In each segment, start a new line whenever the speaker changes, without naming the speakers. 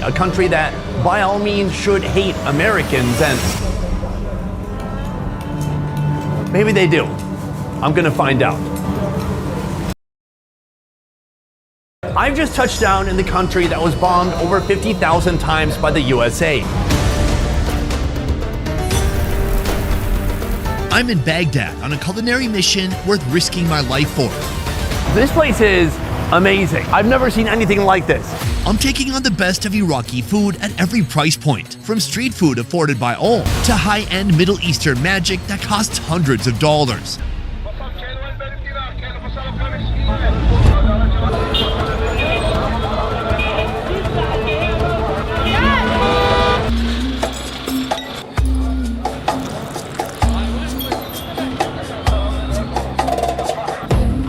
a country that by all means should hate Americans, and maybe they do. I'm gonna find out. I've just touched down in the country that was bombed over 50,000 times by the USA.
I'm in Baghdad on a culinary mission worth risking my life for.
This place is amazing. I've never seen anything like this.
I'm taking on the best of Iraqi food at every price point, from street food afforded by all to high-end Middle Eastern magic that costs hundreds of dollars.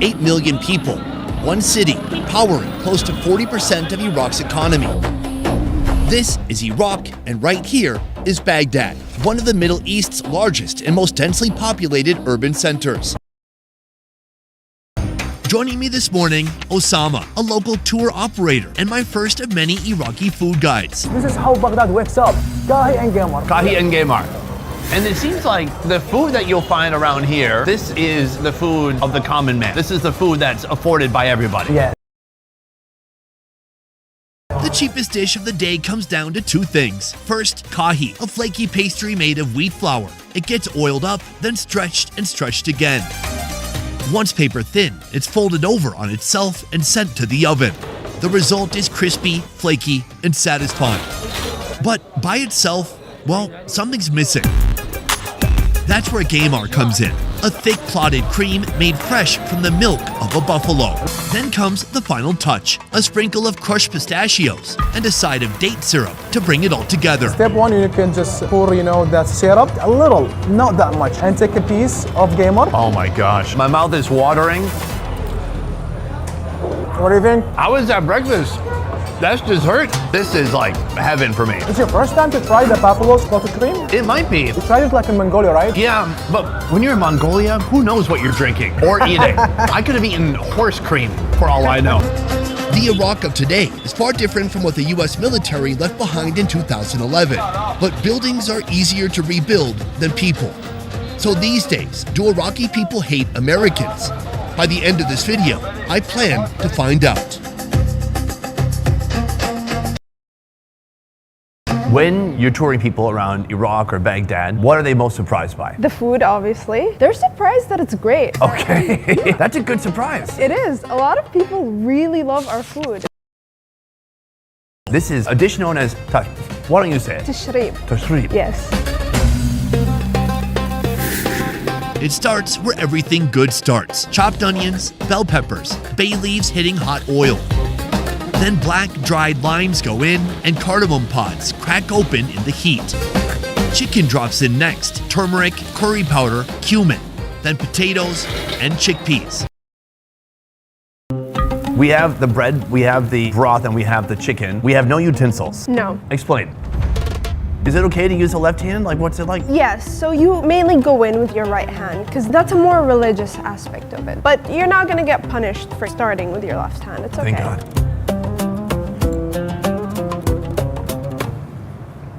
$8 million people, one city, powering close to 40% of Iraq's economy. This is Iraq, and right here is Baghdad, one of the Middle East's largest and most densely populated urban centers. Joining me this morning, Osama, a local tour operator and my first of many Iraqi food guides.
This is how Baghdad wakes up. Kahi and Gamar.
Kahi and Gamar. And it seems like the food that you'll find around here, this is the food of the common man. This is the food that's afforded by everybody.
Yeah.
The cheapest dish of the day comes down to two things. First, kahi, a flaky pastry made of wheat flour. It gets oiled up, then stretched and stretched again. Once paper thin, it's folded over on itself and sent to the oven. The result is crispy, flaky, and satisfying. But by itself, well, something's missing. That's where Gamar comes in, a thick clotted cream made fresh from the milk of a buffalo. Then comes the final touch, a sprinkle of crushed pistachios and a side of date syrup to bring it all together.
Step one, you can just pour, that syrup, a little, not that much, and take a piece of Gamar.
Oh my gosh, my mouth is watering.
What do you think?
How was that breakfast? That's dessert. This is like heaven for me.
It's your first time to try the buffalo's clotted cream?
It might be.
You tried it like in Mongolia, right?
Yeah, but when you're in Mongolia, who knows what you're drinking or eating? I could have eaten horse cream for all I know.
The Iraq of today is far different from what the US military left behind in 2011. But buildings are easier to rebuild than people. So these days, do Iraqi people hate Americans? By the end of this video, I plan to find out.
When you're touring people around Iraq or Baghdad, what are they most surprised by?
The food, obviously. They're surprised that it's great.
Okay, that's a good surprise.
It is. A lot of people really love our food.
This is a dish known as, why don't you say it?
Tashrib.
Tashrib.
Yes.
It starts where everything good starts. Chopped onions, bell peppers, bay leaves hitting hot oil. Then black dried limes go in and cardamom pods crack open in the heat. Chicken drops in next, turmeric, curry powder, cumin, then potatoes and chickpeas.
We have the bread, we have the broth, and we have the chicken. We have no utensils.
No.
Explain. Is it okay to use the left hand? Like, what's it like?
Yes, so you mainly go in with your right hand because that's a more religious aspect of it. But you're not going to get punished for starting with your left hand. It's okay.
Thank God.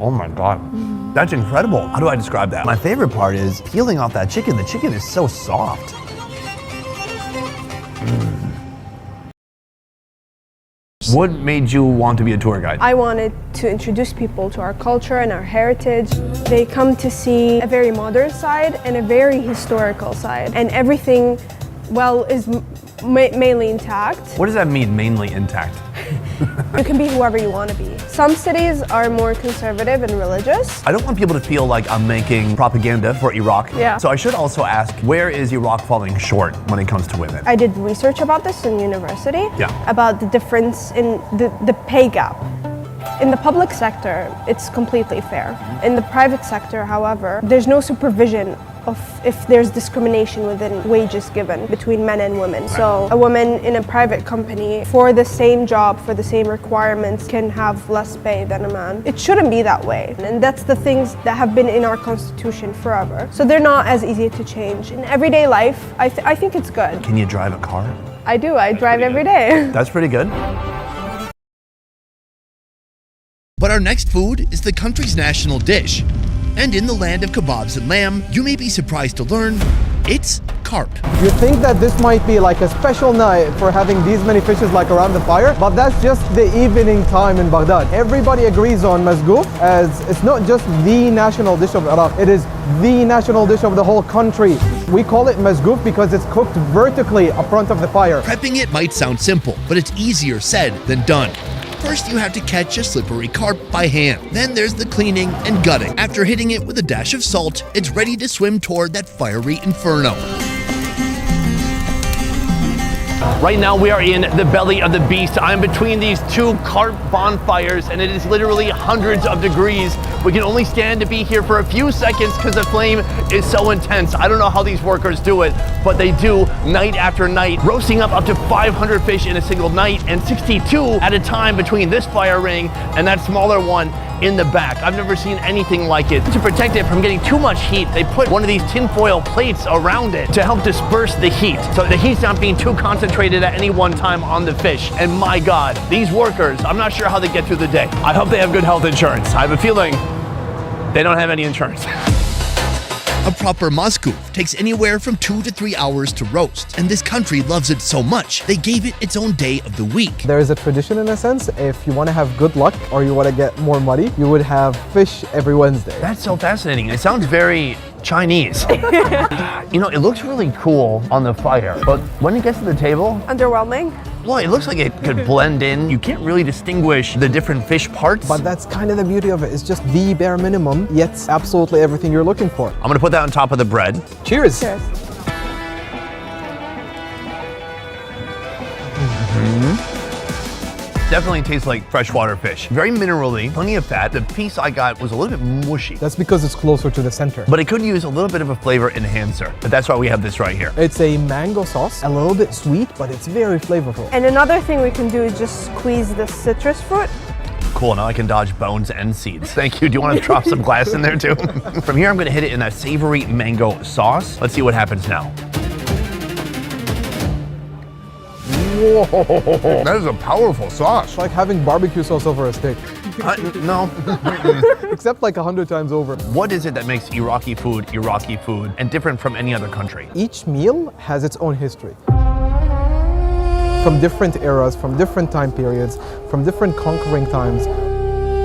Oh my God, that's incredible. How do I describe that? My favorite part is peeling off that chicken. The chicken is so soft. What made you want to be a tour guide?
I wanted to introduce people to our culture and our heritage. They come to see a very modern side and a very historical side. And everything, well, is mainly intact.
What does that mean, mainly intact?
You can be whoever you want to be. Some cities are more conservative and religious.
I don't want people to feel like I'm making propaganda for Iraq.
Yeah.
So I should also ask, where is Iraq falling short when it comes to women?
I did research about this in university, about the difference in the pay gap. In the public sector, it's completely fair. In the private sector, however, there's no supervision of if there's discrimination within wages given between men and women. So a woman in a private company for the same job, for the same requirements, can have less pay than a man. It shouldn't be that way. And that's the things that have been in our constitution forever. So they're not as easy to change. In everyday life, I think it's good.
Can you drive a car?
I do. I drive every day.
That's pretty good.
But our next food is the country's national dish. And in the land of kebabs and lamb, you may be surprised to learn it's carp.
You think that this might be like a special night for having these many fishes like around the fire, but that's just the evening time in Baghdad. Everybody agrees on masgouf as it's not just the national dish of Iraq, it is the national dish of the whole country. We call it masgouf because it's cooked vertically up front of the fire.
Prepping it might sound simple, but it's easier said than done. First, you have to catch a slippery carp by hand. Then there's the cleaning and gutting. After hitting it with a dash of salt, it's ready to swim toward that fiery inferno.
Right now we are in the belly of the beast. I'm between these two carp bonfires and it is literally hundreds of degrees. We can only stand to be here for a few seconds because the flame is so intense. I don't know how these workers do it, but they do night after night, roasting up to 500 fish in a single night and 62 at a time between this fire ring and that smaller one in the back. I've never seen anything like it. To protect it from getting too much heat, they put one of these tinfoil plates around it to help disperse the heat, so the heat's not being too concentrated at any one time on the fish. And my God, these workers, I'm not sure how they get through the day. I hope they have good health insurance. I have a feeling they don't have any insurance.
A proper masgouf takes anywhere from 2 to 3 hours to roast, and this country loves it so much, they gave it its own day of the week.
There is a tradition in a sense. If you want to have good luck or you want to get more money, you would have fish every Wednesday.
That's so fascinating. It sounds very Chinese. You know, it looks really cool on the fire, but when it gets to the table,
Underwhelming.
well, it looks like it could blend in. You can't really distinguish the different fish parts.
But that's kind of the beauty of it. It's just the bare minimum, yet absolutely everything you're looking for.
I'm gonna put that on top of the bread.
Cheers.
Cheers.
Definitely tastes like freshwater fish. Very minerally, plenty of fat. The piece I got was a little bit mushy,
That's because it's closer to the center.
but it could use a little bit of a flavor enhancer. But that's why we have this right here.
It's a mango sauce, a little bit sweet, but it's very flavorful.
And another thing we can do is just squeeze the citrus fruit.
Cool, now I can dodge bones and seeds. Thank you. Do you want to drop some glass in there too? From here, I'm gonna hit it in that savory mango sauce. Let's see what happens now. Whoa, that is a powerful sauce.
It's like having barbecue sauce over a steak,
No.
except like 100 times over.
What is it that makes Iraqi food and different from any other country?
Each meal has its own history. From different eras, from different time periods, from different conquering times.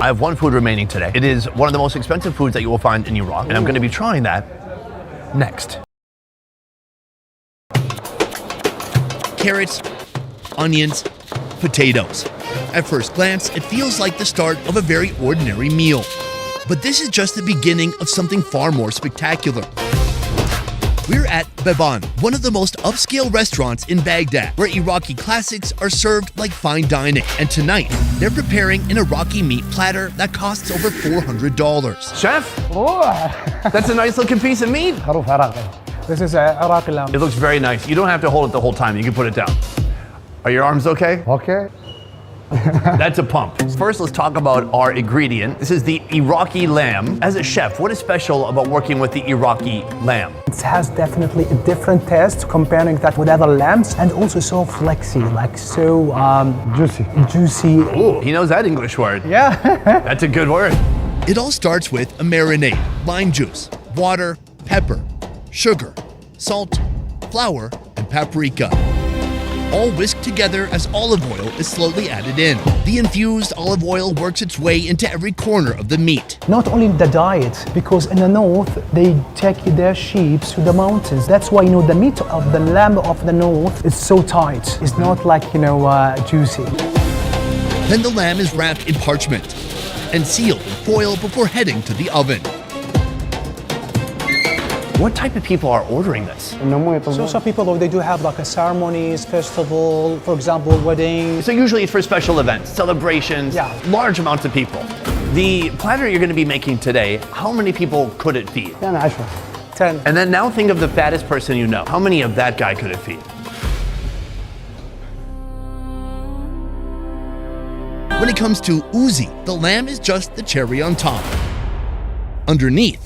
I have one food remaining today. It is one of the most expensive foods that you will find in Iraq, and I'm gonna be trying that next.
Carrots, onions, potatoes. At first glance, it feels like the start of a very ordinary meal. But this is just the beginning of something far more spectacular. We're at Beban, one of the most upscale restaurants in Baghdad, where Iraqi classics are served like fine dining. And tonight, they're preparing an Iraqi meat platter that costs over $400.
Chef, that's a nice looking piece of meat.
This is Iraqi lamb.
It looks very nice. You don't have to hold it the whole time. You can put it down. Are your arms okay?
Okay.
That's a pump. First, let's talk about our ingredient. This is the Iraqi lamb. As a chef, what is special about working with the Iraqi lamb?
It has definitely a different taste comparing that with other lambs, and also so flexy, like so juicy.
Ooh, he knows that English word.
Yeah.
That's a good word.
It all starts with a marinade, lime juice, water, pepper, sugar, salt, flour, and paprika. All whisked together as olive oil is slowly added in. The infused olive oil works its way into every corner of the meat.
Not only the diet, because in the north they take their sheep to the mountains. That's why the meat of the lamb of the north is so tight. It's not like juicy.
Then the lamb is wrapped in parchment and sealed in foil before heading to the oven.
What type of people are ordering this?
So some people, they do have like a ceremonies, festival, for example, weddings.
So usually it's for special events, celebrations,
Yeah.
large amounts of people. The platter you're gonna be making today, how many people could it feed?
10.
And then now think of the fattest person you know. How many of that guy could it feed?
When it comes to uzi, the lamb is just the cherry on top. Underneath,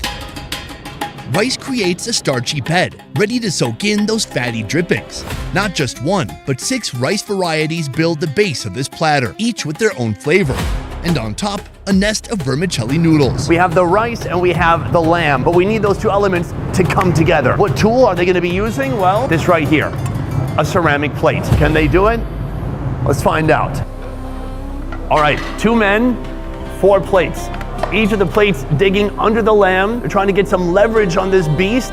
rice creates a starchy bed, ready to soak in those fatty drippings. Not just one, but 6 rice varieties build the base of this platter, each with their own flavor. and on top, a nest of vermicelli noodles.
We have the rice and we have the lamb, but we need those two elements to come together. What tool are they going to be using? Well, this right here, a ceramic plate. Can they do it? Let's find out. All right, 2 men, 4 plates. Each of the plates digging under the lamb. They're trying to get some leverage on this beast.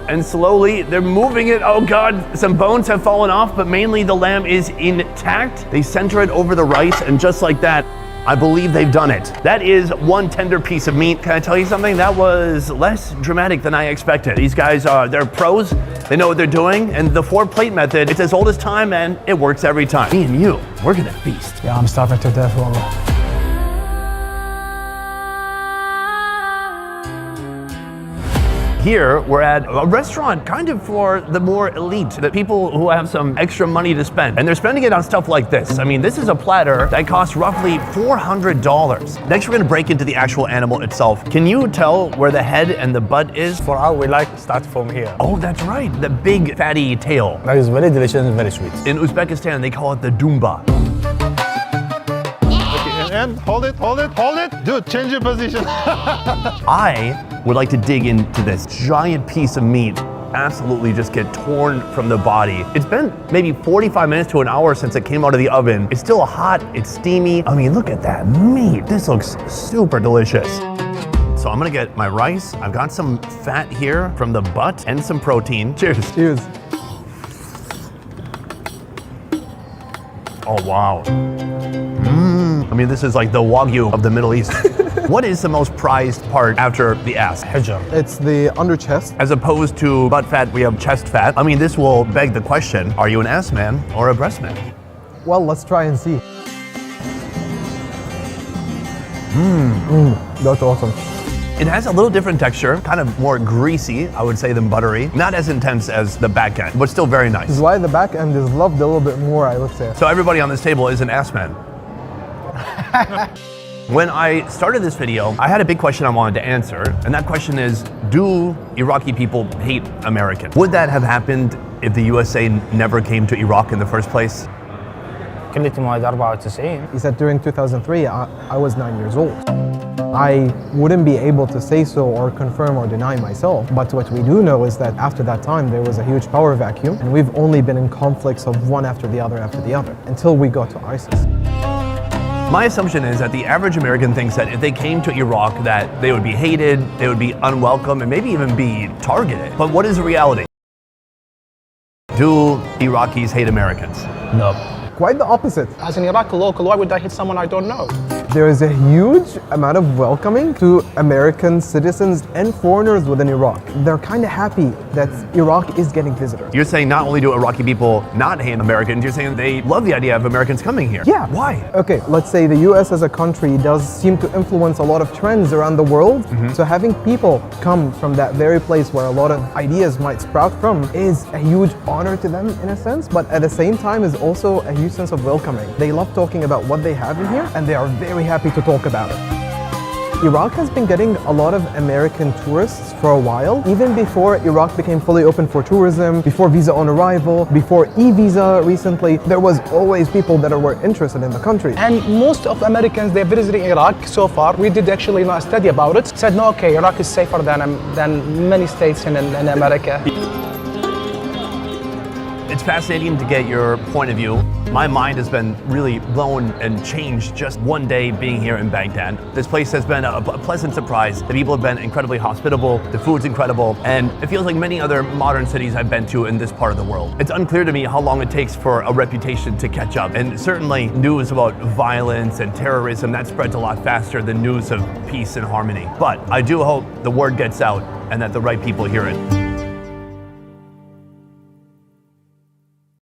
And slowly they're moving it. Oh God, some bones have fallen off, but mainly the lamb is intact. They center it over the rice, and just like that, I believe they've done it. That is one tender piece of meat. Can I tell you something? That was less dramatic than I expected. These guys they're pros. They know what they're doing. And the 4-plate method, it's as old as time, and it works every time. Me and you, we're gonna feast.
Yeah, I'm starving to death, wallah.
Here, we're at a restaurant kind of for the more elite, the people who have some extra money to spend. And they're spending it on stuff like this. I mean, this is a platter that costs roughly $400. Next, we're gonna break into the actual animal itself. Can you tell where the head and the butt is?
For us, we like start from here.
Oh, that's right, the big fatty tail.
That is very delicious and very sweet.
In Uzbekistan, they call it the dumba.
And hold it. Dude, change your position.
I would like to dig into this giant piece of meat, absolutely just get torn from the body. It's been maybe 45 minutes to an hour since it came out of the oven. It's still hot, it's steamy. I mean, look at that meat. This looks super delicious. So I'm gonna get my rice. I've got some fat here from the butt and some protein. Cheers.
Cheers.
Oh, wow. I mean, this is like the Wagyu of the Middle East. What is the most prized part after the ass?
Hijab.
It's the under chest.
As opposed to butt fat, we have chest fat. I mean, this will beg the question, are you an ass man or a breast man?
Well, let's try and see. That's awesome.
It has a little different texture, kind of more greasy, I would say, than buttery. Not as intense as the back end, but still very nice.
This is why the back end is loved a little bit more, I would say.
So everybody on this table is an ass man. When I started this video, I had a big question I wanted to answer, and that question is, do Iraqi people hate Americans? Would that have happened if the USA never came to Iraq in the first place?
كليتي مواد 94.
He said during 2003, I was 9 years old. I wouldn't be able to say so or confirm or deny myself, but what we do know is that after that time there was a huge power vacuum, and we've only been in conflicts of one after the other until we got to ISIS.
My assumption is that the average American thinks that if they came to Iraq that they would be hated, they would be unwelcome, and maybe even be targeted. But what is the reality? Do Iraqis hate Americans?
No.
Quite the opposite.
As an Iraqi local, why would I hit someone I don't know?
There is a huge amount of welcoming to American citizens and foreigners within Iraq. They're kind of happy that Iraq is getting visitors.
You're saying not only do Iraqi people not hate Americans, you're saying they love the idea of Americans coming here.
Yeah.
Why?
Okay, let's say the US as a country does seem to influence a lot of trends around the world. So having people come from that very place where a lot of ideas might sprout from is a huge honor to them in a sense, but at the same time is also a huge sense of welcoming. They love talking about what they have in here, and they are very happy to talk about it. Iraq has been getting a lot of American tourists for a while, even before Iraq became fully open for tourism, before visa on arrival, before e-visa recently. There was always people that were interested in the country.
And most of Americans, they're visiting Iraq so far. We did actually a study about it. Said, no, okay, Iraq is safer than many states in America.
It's fascinating to get your point of view. My mind has been really blown and changed just one day being here in Baghdad. This place has been a pleasant surprise. The people have been incredibly hospitable, the food's incredible, and it feels like many other modern cities I've been to in this part of the world. It's unclear to me how long it takes for a reputation to catch up, and certainly news about violence and terrorism, that spreads a lot faster than news of peace and harmony. But I do hope the word gets out and that the right people hear it.